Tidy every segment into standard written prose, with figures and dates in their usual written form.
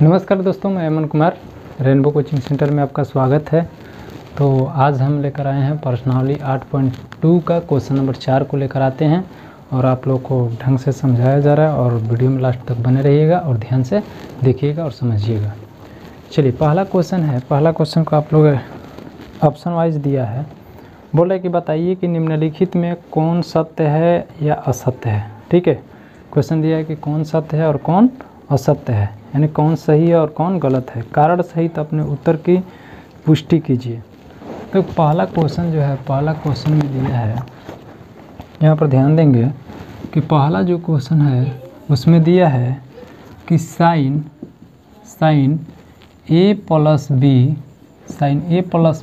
नमस्कार दोस्तों, मैं Aman Kumar, rainbow coaching centre में आपका स्वागत है। तो आज हम लेकर आए हैं प्रश्नावली 8.2 का क्वेश्चन नंबर 4 को लेकर आते हैं और आप लोग को ढंग से समझाया जा रहा है और वीडियो में लास्ट तक बने रहिएगा और ध्यान से देखिएगा और समझिएगा। चलिए, पहला क्वेश्चन है। पहला क्वेश्चन को आप लोग ऑप्शन वाइज दिया है। बोल रहे कि बताइए कि निम्नलिखित में कौन सत्य है या असत्य है। ठीक है, क्वेश्चन दिया है कि कौन सत्य है और कौन असत्य है, यानी कौन सही है और कौन गलत है। कारण सहित अपने उत्तर की पुष्टि कीजिए। तो पहला क्वेश्चन जो है, पहला क्वेश्चन में दिया है, यहाँ पर ध्यान देंगे कि पहला जो क्वेश्चन है उसमें दिया है कि साइन ए प्लस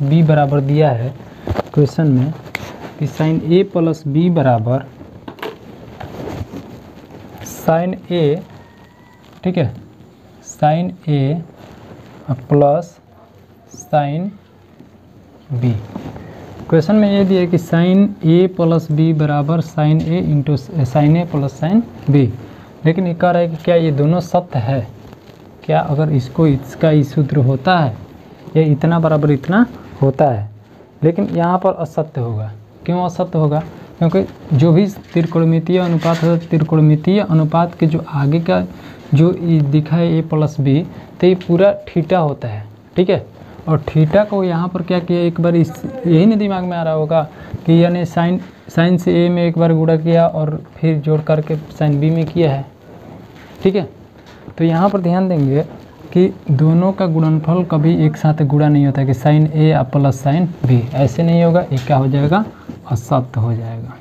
बी बराबर दिया है क्वेश्चन में कि साइन ए प्लस बी बराबर साइन ए, ठीक है, साइन ए प्लस साइन बी। क्वेश्चन में ये दिया है कि साइन ए प्लस बी बराबर साइन ए इंटू साइन ए प्लस साइन बी। लेकिन ये कह रहा है कि क्या ये दोनों सत्य है, क्या अगर इसका ये सूत्र होता है या इतना बराबर इतना होता है। लेकिन यहाँ पर असत्य होगा। क्यों असत्य होगा? क्योंकि जो भी त्रिकोणमितीय अनुपात है, त्रिकोणमितीय अनुपात के जो आगे का जो दिखा है ए प्लस बी, तो ये पूरा थीटा होता है। ठीक है, और थीटा को यहाँ पर क्या किया, एक बार यही ना दिमाग में आ रहा होगा कि यानी साइन से ए में एक बार गुणा किया और फिर जोड़ करके साइन बी में किया है। ठीक है, तो यहाँ पर ध्यान देंगे कि दोनों का गुणनफल कभी एक साथ गुणा नहीं होता कि साइन ए प्लस साइन बी, ऐसे नहीं होगा। ये क्या हो जाएगा? असत्य हो जाएगा।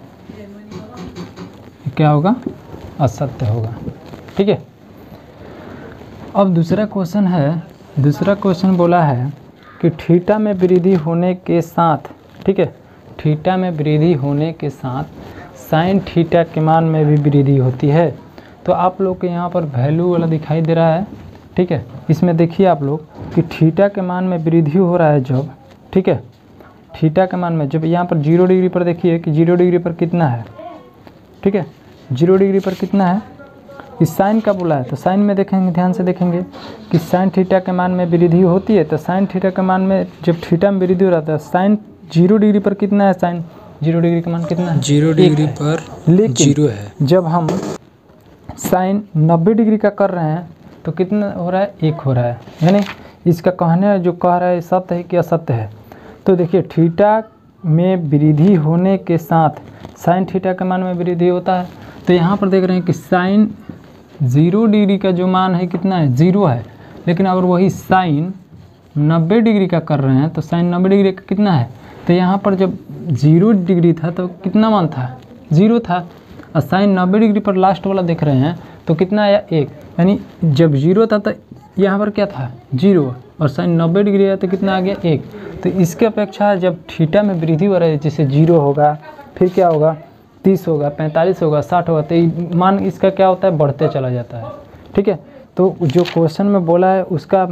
क्या होगा? असत्य होगा। ठीक है, अब दूसरा क्वेश्चन है। दूसरा क्वेश्चन बोला है कि थीटा में वृद्धि होने के साथ, ठीक है, थीटा में वृद्धि होने के साथ साइन थीटा के मान में भी वृद्धि होती है। तो आप लोग के यहाँ पर वैल्यू वाला दिखाई दे रहा है। ठीक है, इसमें देखिए आप लोग कि थीटा के मान में वृद्धि हो रहा है जब, ठीक है, थीटा के मान में जब यहाँ पर 0 डिग्री पर देखिए कि 0 डिग्री पर कितना है। ठीक है, 0 डिग्री पर कितना है, इस साइन का बोला है। तो साइन में देखेंगे, ध्यान से देखेंगे कि साइन थीटा के मान में वृद्धि होती है। तो साइन थीटा के मान में जब थीटा में वृद्धि हो रहा है, साइन 0 डिग्री पर कितना है, साइन 0 डिग्री का मान कितना है, 0 डिग्री पर लेकिन 0 है। जब हम साइन 90 डिग्री का कर रहे हैं तो कितना हो रहा है, 1 हो रहा है। यानी इसका कहने जो कह रहा है सत्य है कि असत्य है। तो देखिए, थीटा में वृद्धि होने के साथ साइन थीटा के मान में वृद्धि होता है। तो यहाँ पर देख रहे हैं कि साइन 0 डिग्री का जो मान है कितना है, 0 है। लेकिन अगर वही साइन 90 डिग्री का कर रहे हैं तो साइन 90 डिग्री का कितना है, तो यहाँ पर जब 0 डिग्री था तो कितना मान था, 0 था। और साइन 90 डिग्री पर लास्ट वाला देख रहे हैं तो कितना आया, 1। यानी जब 0 था तो यहाँ पर क्या था, 0, और साइन 90 डिग्री है तो कितना आ गया, 1। तो इसके अपेक्षा जब थीटा में वृद्धि हो रही है, जैसे 0 होगा, फिर क्या होगा, 30 होगा, 45 होगा, 60 होगा, तो मान इसका क्या होता है, बढ़ते चला जाता है। ठीक है, तो जो क्वेश्चन में बोला है उसका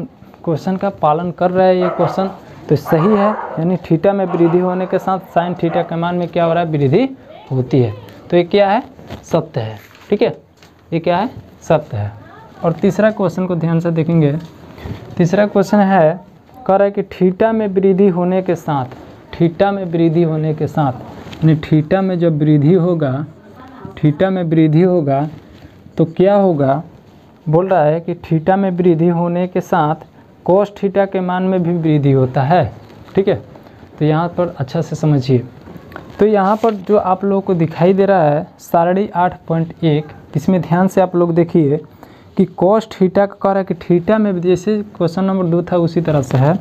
क्वेश्चन का पालन कर रहा है ये क्वेश्चन, तो सही है। यानी थीटा में वृद्धि होने के साथ साइन थीटा के मान में क्या हो रहा है, वृद्धि होती है। तो ये क्या है, सत्य है। ठीक है, ये क्या है, सत्य है। और तीसरा क्वेश्चन को ध्यान से देखेंगे। तीसरा क्वेश्चन है, कह रहा है कि थीटा में वृद्धि होने के साथ, थीटा में वृद्धि होने के साथ, यानी थीटा में जब वृद्धि होगा, थीटा में वृद्धि होगा तो क्या होगा, बोल रहा है कि थीटा में वृद्धि होने के साथ कोस थीटा के मान में भी वृद्धि होता है। ठीक है, तो यहाँ पर अच्छा से समझिए। तो यहाँ पर जो आप लोगों को दिखाई दे रहा है सारणी 8.1, इसमें ध्यान से आप लोग देखिए कि कोस थीटा का कह रहा है कि थीटा में, जैसे क्वेश्चन नंबर 2 था उसी तरह से है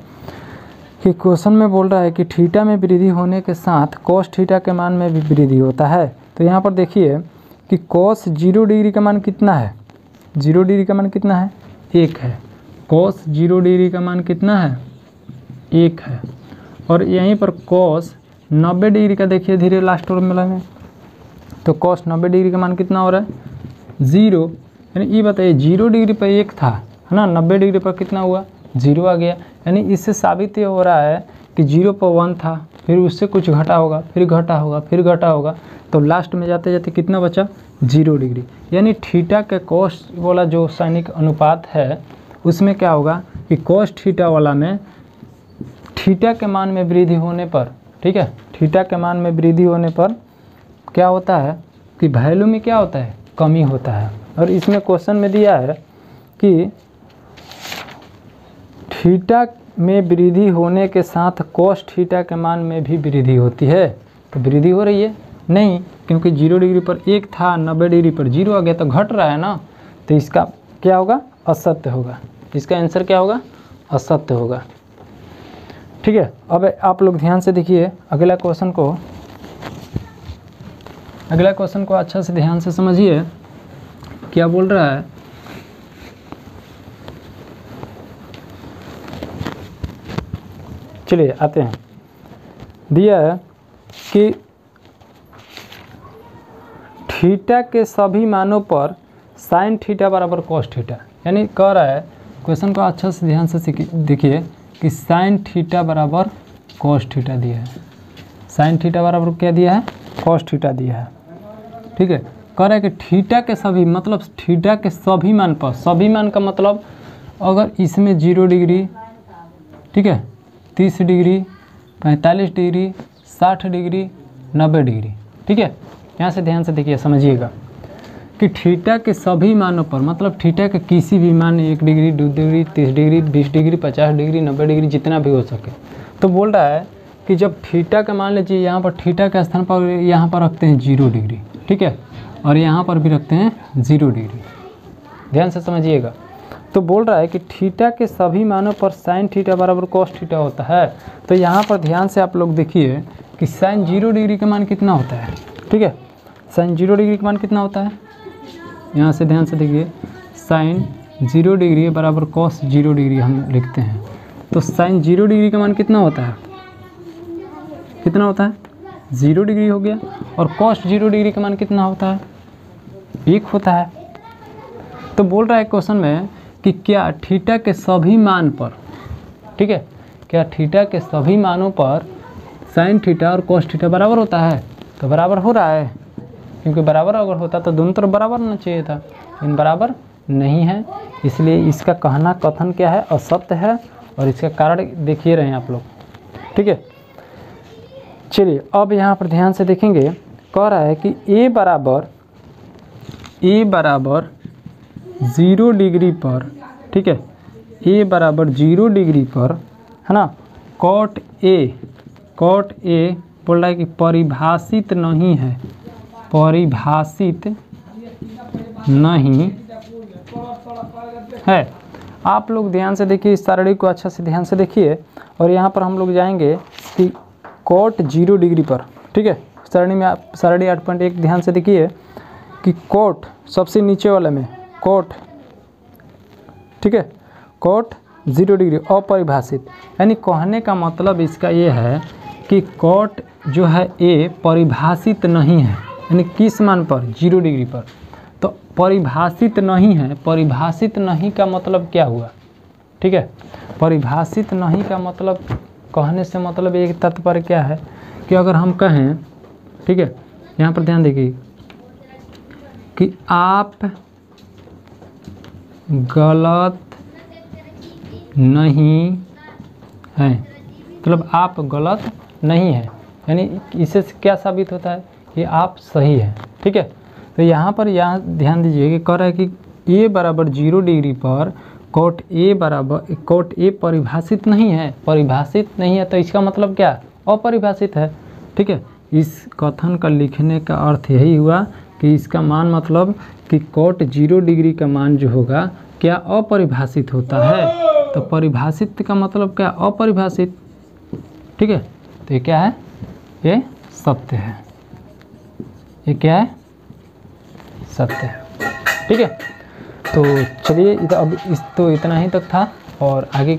कि क्वेश्चन में बोल रहा है कि थीटा में वृद्धि होने के साथ कोस थीटा के मान में भी वृद्धि होता है। तो यहाँ पर देखिए कि कोस 0 डिग्री का मान कितना है, 0 डिग्री का मान कितना है, 1 है। कोस 0 डिग्री का मान कितना है, 1 है। और यहीं पर कोस 90 डिग्री का देखिए धीरे लास्ट फॉर्मूला में, तो कोस 90 डिग्री का मान कितना हो रहा है, 0। यानी ये बताइए 0 डिग्री पर 1 था, है ना, 90 डिग्री पर कितना हुआ, 0 आ गया। यानी इससे साबित ये हो रहा है कि 0 पर 1 था, फिर उससे कुछ घटा होगा, फिर घटा होगा, फिर घटा होगा, तो लास्ट में जाते जाते कितना बचा, 0 डिग्री। यानी थीटा के कोस वाला जो साइनिक अनुपात है उसमें क्या होगा कि cos थीटा वाला में थीटा के मान में वृद्धि होने पर, ठीक है, थीटा के मान में वृद्धि होने पर क्या होता है कि वैल्यू में क्या होता है, कमी होता है। और इसमें क्वेश्चन में दिया है कि थीटा में वृद्धि होने के साथ cos थीटा के मान में भी वृद्धि होती है। तो वृद्धि हो रही है नहीं, क्योंकि 0 डिग्री पर 1 था, 90 डिग्री पर 0 आ गया, तो घट रहा है ना, तो इसका क्या होगा, असत्य होगा। इसका आंसर क्या होगा, असत्य होगा। ठीक है, अब आप लोग ध्यान से देखिए अगला क्वेश्चन को अच्छा से ध्यान से समझिए क्या बोल रहा है। चलिए आते हैं, दिया है कि थीटा के सभी मानों पर साइन थीटा बराबर cos थीटा, यानी कह रहा है, क्वेश्चन को अच्छा से ध्यान से देखिए कि साइन थीटा बराबर cos थीटा दिया है, साइन थीटा बराबर क्या दिया है, cos थीटा दिया है। ठीक है, कह रहा है कि थीटा के सभी, मतलब थीटा के सभी मान पर, सभी मान का मतलब अगर इसमें 0 डिग्री, ठीक है, 30 डिग्री, 45 डिग्री, 60 डिग्री, 90 डिग्री, ठीक है, यहाँ से ध्यान से देखिए समझिएगा कि थीटा के सभी मानों पर, मतलब थीटा के किसी भी मान 1 degree, 2 degree, 30 degree, 20 degree, 50 degree, 90 degree, जितना भी हो सके, तो बोल रहा है कि जब थीटा का मान लीजिए यहाँ पर थीटा के स्थान पर यहाँ पर रखते हैं 0 डिग्री, ठीक है, और यहाँ पर भी रखते हैं 0 डिग्री, ध्यान से समझिएगा। तो बोल रहा है कि थीटा के सभी मानों पर साइन थीटा बराबर cos थीटा होता है। तो यहाँ पर ध्यान से आप लोग देखिए कि साइन 0 डिग्री का मान कितना होता है, ठीक है, साइन 0 डिग्री का मान कितना होता है, यहाँ से ध्यान से देखिए, साइन 0 डिग्री बराबर cos 0 डिग्री हम लिखते हैं। तो साइन 0 डिग्री का मान कितना होता है, कितना होता है, 0 डिग्री हो गया, और cos 0 डिग्री का मान कितना होता है, 1 होता है। तो बोल रहा है क्वेश्चन में कि क्या थीटा के सभी मान पर, ठीक है, क्या थीटा के सभी मानों पर साइन थीटा और cos थीटा बराबर होता है। तो बराबर हो रहा है, क्योंकि बराबर अगर होता तो दोनों तरफ बराबर होना चाहिए था, लेकिन बराबर नहीं है, इसलिए इसका कहना कथन क्या है, असत्य है। और इसका कारण देखिए रहे हैं आप लोग, ठीक है। चलिए अब यहाँ पर ध्यान से देखेंगे, कह रहा है कि ए बराबर 0 डिग्री पर, ठीक है, ए बराबर 0 डिग्री पर, है ना, कॉट ए बोल रहा है कि परिभाषित नहीं है, परिभाषित नहीं है। आप लोग ध्यान से देखिए, इस सारणी को अच्छा से ध्यान से देखिए, और यहाँ पर हम लोग जाएंगे कि कॉट 0 डिग्री पर, ठीक है, सारणी में आप सारणी 8.1 ध्यान से देखिए कि कॉट सबसे नीचे वाले में कॉट, ठीक है, कॉट 0 डिग्री अपरिभाषित, यानी कहने का मतलब इसका ये है कि कॉट जो है ए परिभाषित नहीं है, यानी किस मान पर, 0 डिग्री पर। तो परिभाषित नहीं है, परिभाषित नहीं का मतलब क्या हुआ, ठीक है, परिभाषित नहीं का मतलब कहने से मतलब एक तात्पर्य क्या है कि अगर हम कहें, ठीक है, यहाँ पर ध्यान देखिए कि आप गलत नहीं हैं, मतलब आप गलत नहीं हैं, यानी इससे क्या साबित होता है कि आप सही हैं, ठीक है। तो यहाँ पर ध्यान दीजिए कि कह रहा है कि ए बराबर 0 डिग्री पर कॉट ए परिभाषित नहीं है, परिभाषित नहीं है, तो इसका मतलब क्या, अपरिभाषित है, ठीक है। इस कथन का लिखने का अर्थ यही हुआ कि इसका मान मतलब कि कॉट 0 डिग्री का मान जो होगा क्या अपरिभाषित होता है। तो परिभाषित का मतलब क्या, अपरिभाषित, ठीक है। तो ये क्या है, ये सत्य है, ये क्या है, सत्य है, ठीक है। तो चलिए अब तो इतना ही तक था, और आगे